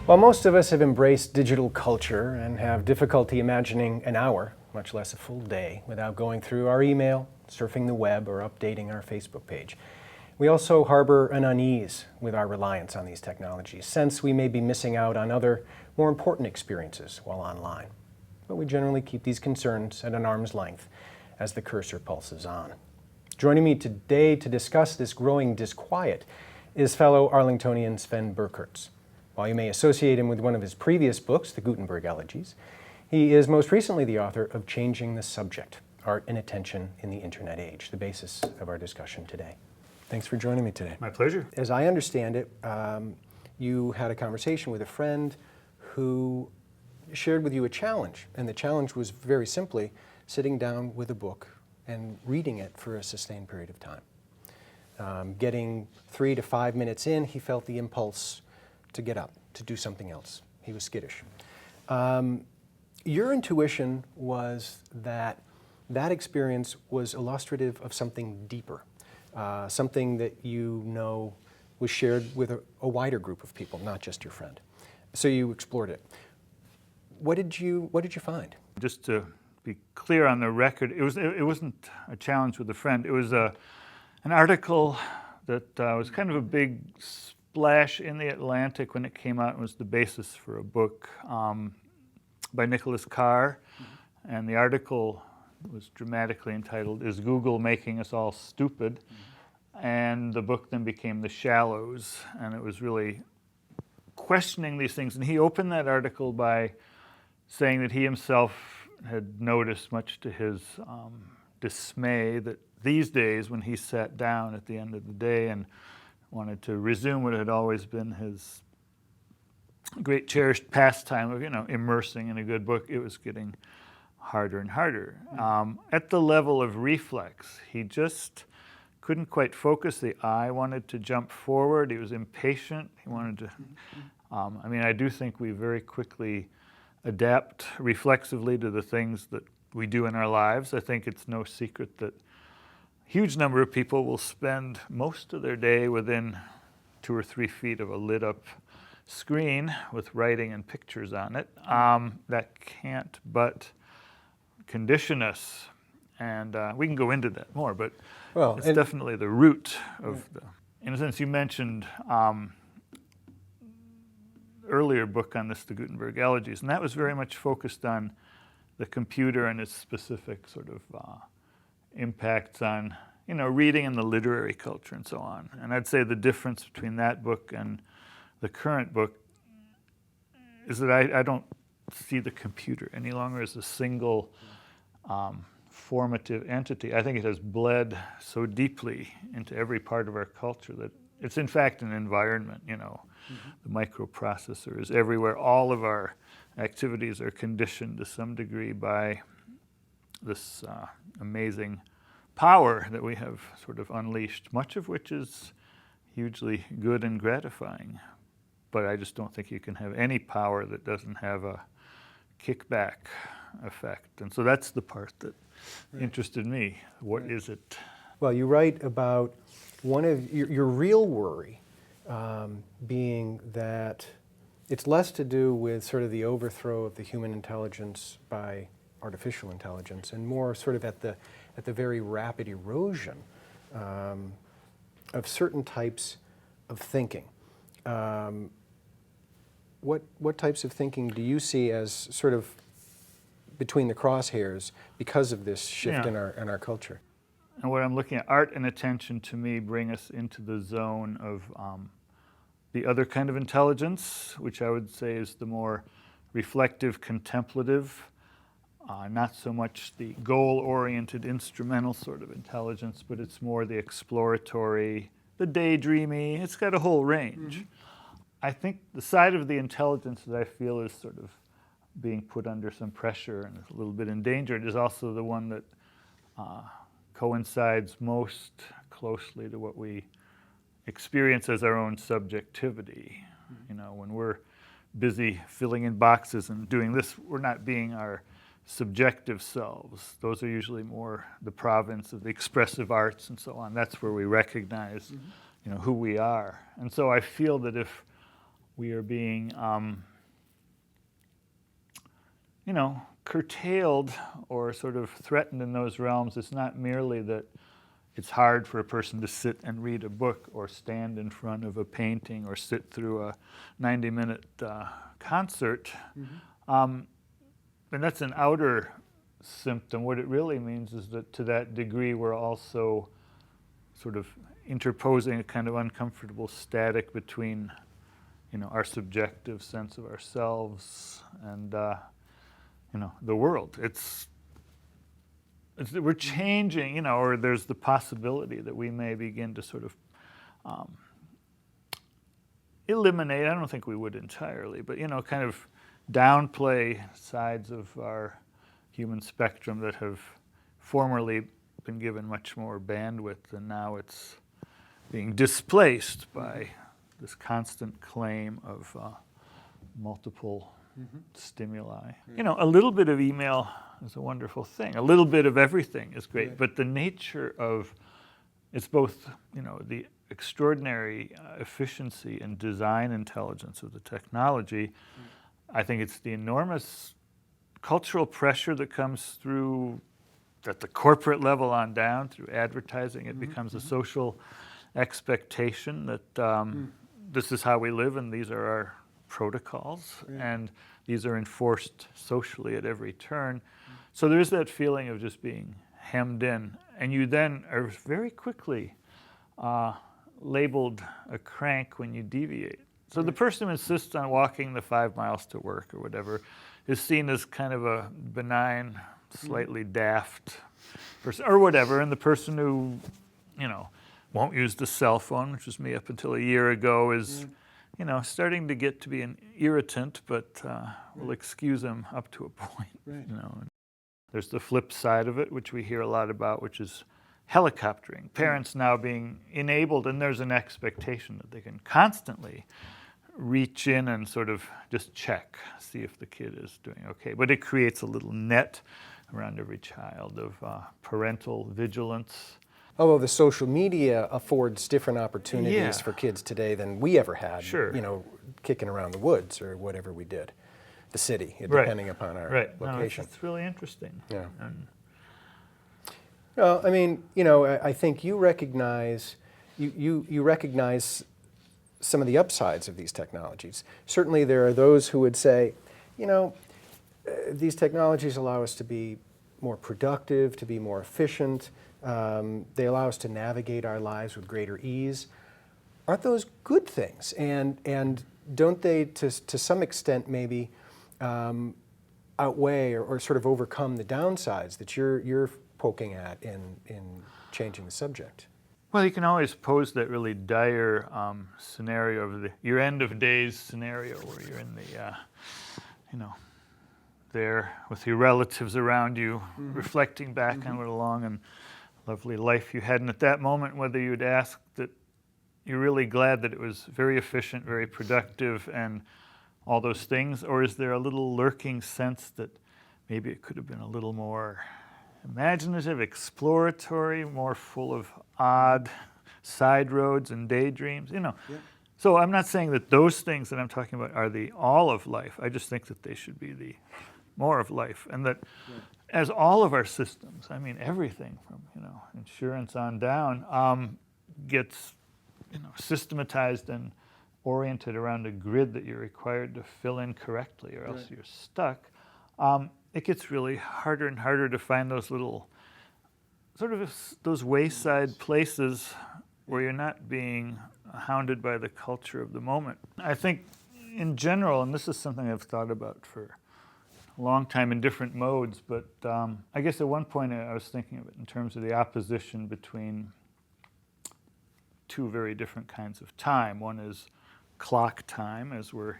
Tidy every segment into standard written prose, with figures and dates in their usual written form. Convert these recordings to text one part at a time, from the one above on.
While most of us have embraced digital culture and have difficulty imagining an hour, much less a full day, without going through our email, surfing the web, or updating our Facebook page, we also harbor an unease with our reliance on these technologies, since we may be missing out on other, more important experiences while online. But we generally keep these concerns at an arm's length as the cursor pulses on. Joining me today to discuss this growing disquiet is fellow Arlingtonian Sven Birkerts. While you may associate him with one of his previous books, the Gutenberg Elegies, he is most recently the author of Changing the Subject, Art and Attention in the Internet Age, the basis of our discussion today. Thanks for joining me today. My pleasure. As I understand it, you had a conversation with a friend who shared with you a challenge, and the challenge was very simply sitting down with a book and reading it for a sustained period of time. Getting 3 to 5 minutes in, he felt the impulse to get up, to do something else. He was skittish. Your intuition was that that experience was illustrative of something deeper, something that you know was shared with a wider group of people, not just your friend. So you explored it. What did you find? Just to be clear on the record, it wasn't a challenge with a friend. It was an article that was kind of a big splash in the Atlantic when it came out. It was the basis for a book by Nicholas Carr, and the article was dramatically entitled, "Is Google Making Us All Stupid?" And the book then became The Shallows, and it was really questioning these things. And he opened that article by saying that he himself had noticed, much to his dismay, that these days when he sat down at the end of the day and wanted to resume what had always been his great cherished pastime of, immersing in a good book, it was getting harder and harder. At the level of reflex, he just couldn't quite focus. The eye wanted to jump forward. He was impatient. He wanted to, I do think we very quickly adapt reflexively to the things that we do in our lives. I think it's no secret that a huge number of people will spend most of their day within 2 or 3 feet of a lit up screen with writing and pictures on it. That can't but condition us, and we can go into that more, but it's definitely the root of in a sense, you mentioned earlier book on this, the Gutenberg Elegies, and that was very much focused on the computer and its specific sort of impacts on, reading and the literary culture and so on. And I'd say the difference between that book and the current book is that I don't see the computer any longer as a single formative entity. I think it has bled so deeply into every part of our culture that it's in fact an environment, The microprocessor is everywhere. All of our activities are conditioned to some degree by this amazing power that we have sort of unleashed, much of which is hugely good and gratifying. But I just don't think you can have any power that doesn't have a kickback effect. And so that's the part that interested me. What is it? Well, you write about one of your real worry being that it's less to do with sort of the overthrow of the human intelligence by artificial intelligence, and more sort of at the very rapid erosion of certain types of thinking. What types of thinking do you see as sort of between the crosshairs because of this shift in our culture? And what I'm looking at, art and attention, to me, bring us into the zone of the other kind of intelligence, which I would say is the more reflective, contemplative, not so much the goal-oriented, instrumental sort of intelligence, but it's more the exploratory, the daydreamy. It's got a whole range. I think the side of the intelligence that I feel is sort of being put under some pressure and a little bit endangered is also the one that coincides most closely to what we experience as our own subjectivity. When we're busy filling in boxes and doing this, we're not being our subjective selves. Those are usually more the province of the expressive arts and so on. That's where we recognize, who we are. And so I feel that if we are being, curtailed or sort of threatened in those realms. It's not merely that it's hard for a person to sit and read a book or stand in front of a painting or sit through a 90-minute concert. And that's an outer symptom. What it really means is that to that degree we're also sort of interposing a kind of uncomfortable static between our subjective sense of ourselves and the world. We're changing, or there's the possibility that we may begin to sort of eliminate, I don't think we would entirely, but kind of downplay sides of our human spectrum that have formerly been given much more bandwidth, and now it's being displaced by this constant claim of multiple stimuli. A little bit of email is a wonderful thing. A little bit of everything is great, but the nature of it's both, the extraordinary efficiency and design intelligence of the technology. I think it's the enormous cultural pressure that comes through at the corporate level on down through advertising. It becomes a social expectation that this is how we live and these are our protocols, and these are enforced socially at every turn. So there's that feeling of just being hemmed in, and you then are very quickly labeled a crank when you deviate. So the person who insists on walking the 5 miles to work or whatever is seen as kind of a benign, slightly daft person or whatever, and the person who, won't use the cell phone, which was me up until a year ago, is starting to get to be an irritant, but we'll excuse him up to a point. There's the flip side of it, which we hear a lot about, which is helicoptering. Parents now being enabled, and there's an expectation that they can constantly reach in and sort of just check, see if the kid is doing okay. But it creates a little net around every child of parental vigilance. Although the social media affords different opportunities for kids today than we ever had, kicking around the woods or whatever we did, the city, depending upon our location. It's really interesting. Yeah. Well, I mean, I think you recognize some of the upsides of these technologies. Certainly there are those who would say, these technologies allow us to be more productive, to be more efficient. They allow us to navigate our lives with greater ease. Aren't those good things? And don't they, to some extent, maybe outweigh or sort of overcome the downsides that you're poking at in changing the subject? Well, you can always pose that really dire scenario of your end of days scenario where you're in the, there with your relatives around you, reflecting back on what a long and lovely life you had. And at that moment, whether you'd ask that you're really glad that it was very efficient, very productive, and all those things, or is there a little lurking sense that maybe it could have been a little more imaginative, exploratory, more full of odd side roads and daydreams, So I'm not saying that those things that I'm talking about are the all of life. I just think that they should be the more of life, and that as all of our systems, I mean everything from insurance on down, gets systematized and oriented around a grid that you're required to fill in correctly, or else you're stuck. It gets really harder and harder to find those little, sort of those wayside places where you're not being hounded by the culture of the moment. I think in general, and this is something I've thought about for a long time in different modes, but I guess at one point I was thinking of it in terms of the opposition between two very different kinds of time. One is clock time, as we're,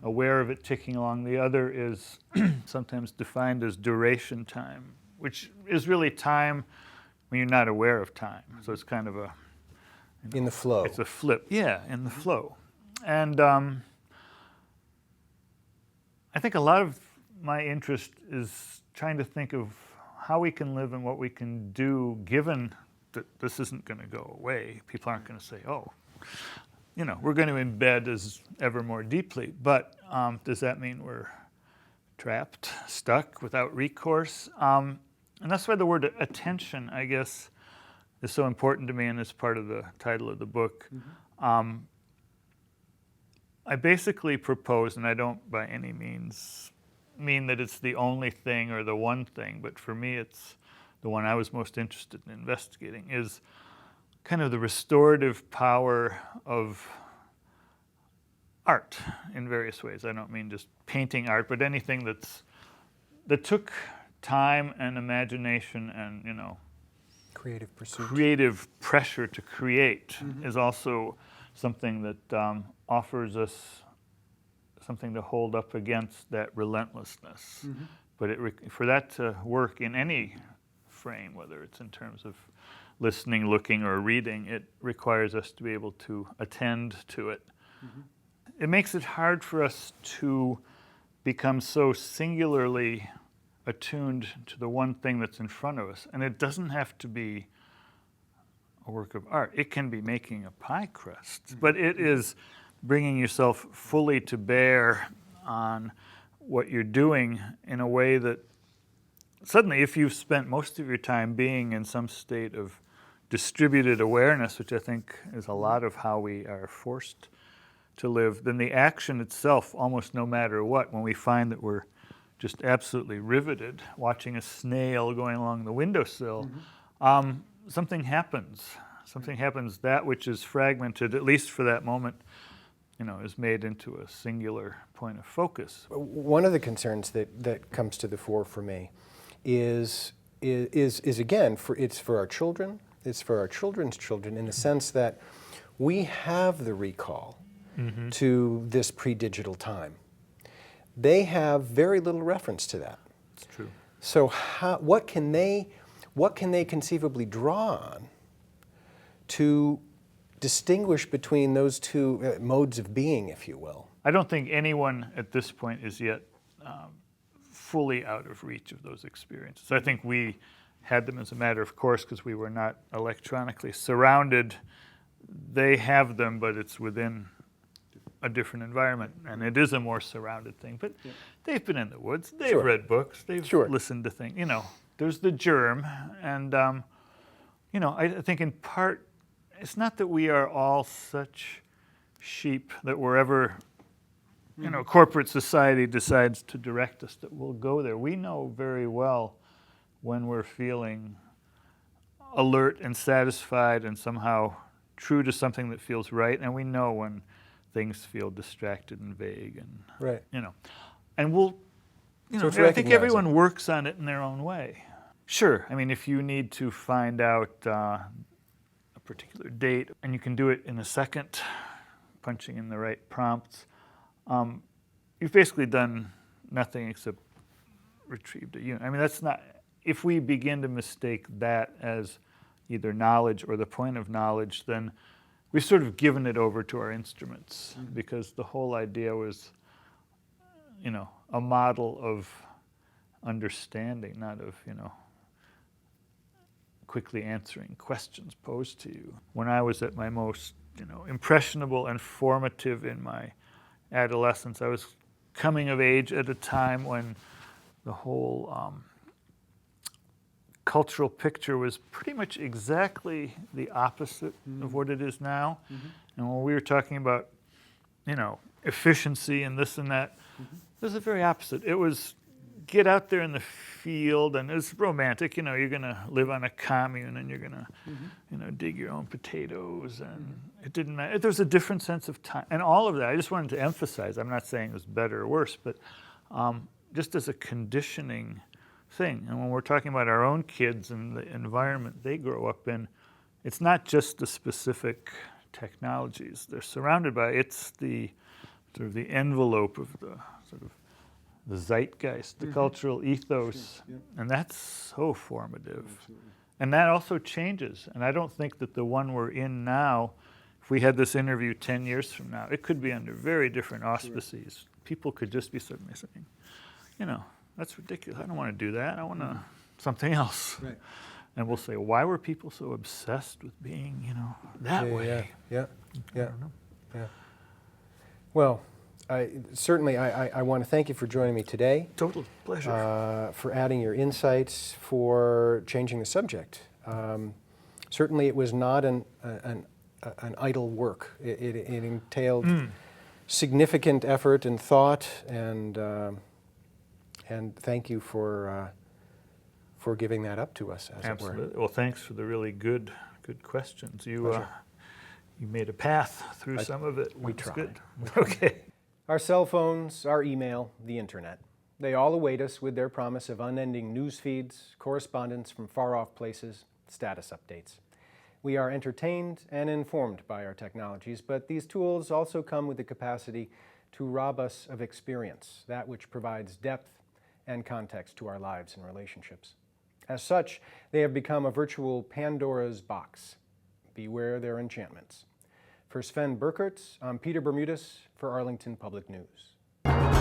aware of it ticking along. The other is sometimes defined as duration time, which is really time when you're not aware of time. So it's kind of a... in the flow. It's a flip. Yeah, in the flow. And I think a lot of my interest is trying to think of how we can live and what we can do given that this isn't going to go away. People aren't going to say, oh, we're going to embed as ever more deeply. But does that mean we're trapped, stuck, without recourse? And that's why the word attention, I guess, is so important to me, and is part of the title of the book. I basically propose, and I don't by any means mean that it's the only thing or the one thing, but for me it's the one I was most interested in investigating, is kind of the restorative power of art in various ways. I don't mean just painting art, but anything that took time and imagination and, Creative pursuit. creative pressure to create is also something that offers us something to hold up against that relentlessness. But for that to work in any frame, whether it's in terms of listening, looking, or reading, it requires us to be able to attend to it. It makes it hard for us to become so singularly attuned to the one thing that's in front of us. And it doesn't have to be a work of art. It can be making a pie crust, but it is bringing yourself fully to bear on what you're doing in a way that suddenly, if you've spent most of your time being in some state of distributed awareness, which I think is a lot of how we are forced to live, then the action itself, almost no matter what, when we find that we're just absolutely riveted, watching a snail going along the windowsill, something happens. Something happens. That which is fragmented, at least for that moment, is made into a singular point of focus. One of the concerns that comes to the fore for me is again, it's for our children, it's for our children's children, in the sense that we have the recall to this pre-digital time. They have very little reference to that. It's true. So what can they conceivably draw on to distinguish between those two modes of being, if you will? I don't think anyone at this point is yet fully out of reach of those experiences. I think we had them as a matter of course because we were not electronically surrounded. They have them, but it's within a different environment, and it is a more surrounded thing. But they've been in the woods, they've read books, they've listened to things. There's the germ, and I think in part, it's not that we are all such sheep that wherever corporate society decides to direct us that we'll go there. We know very well when we're feeling alert and satisfied and somehow true to something that feels right, and we know when things feel distracted and vague, and and we'll So I think everyone works on it in their own way. Sure, I mean, if you need to find out a particular date, and you can do it in a second, punching in the right prompts, you've basically done nothing except retrieved a unit. I mean, that's not. If we begin to mistake that as either knowledge or the point of knowledge, then we've sort of given it over to our instruments, because the whole idea was, a model of understanding, not of, quickly answering questions posed to you. When I was at my most, impressionable and formative in my adolescence, I was coming of age at a time when the whole cultural picture was pretty much exactly the opposite of what it is now. And when we were talking about, efficiency and this and that, it was the very opposite. It was get out there in the field, and it's romantic. You're going to live on a commune, and you're going to, dig your own potatoes, and it didn't matter. There was a different sense of time, and all of that. I just wanted to emphasize. I'm not saying it was better or worse, but just as a conditioning thing. And when we're talking about our own kids and the environment they grow up in, it's not just the specific technologies they're surrounded by. It's the sort of the envelope of the sort of the zeitgeist, the cultural ethos, and that's so formative. Absolutely. And that also changes. And I don't think that the one we're in now, if we had this interview 10 years from now, it could be under very different auspices. People could just be suddenly saying, that's ridiculous. I don't want to do that. I want something else. Right. And we'll say, why were people so obsessed with being, that way? Yeah. I don't know. Yeah. Well, certainly I want to thank you for joining me today. Total pleasure. For adding your insights, for changing the subject. Certainly it was not an idle work. It entailed significant effort and thought, and thank you for giving that up to us, as Absolutely. it were. Well, thanks for the really good questions. You made a path through some of it. We That's tried. good. Okay. Our cell phones, our email, the internet, they all await us with their promise of unending news feeds, correspondence from far-off places, status updates. We are entertained and informed by our technologies, but these tools also come with the capacity to rob us of experience, that which provides depth and context to our lives and relationships. As such, they have become a virtual Pandora's box. Beware their enchantments. For Sven Birkerts, I'm Peter Bermudez for Arlington Public News.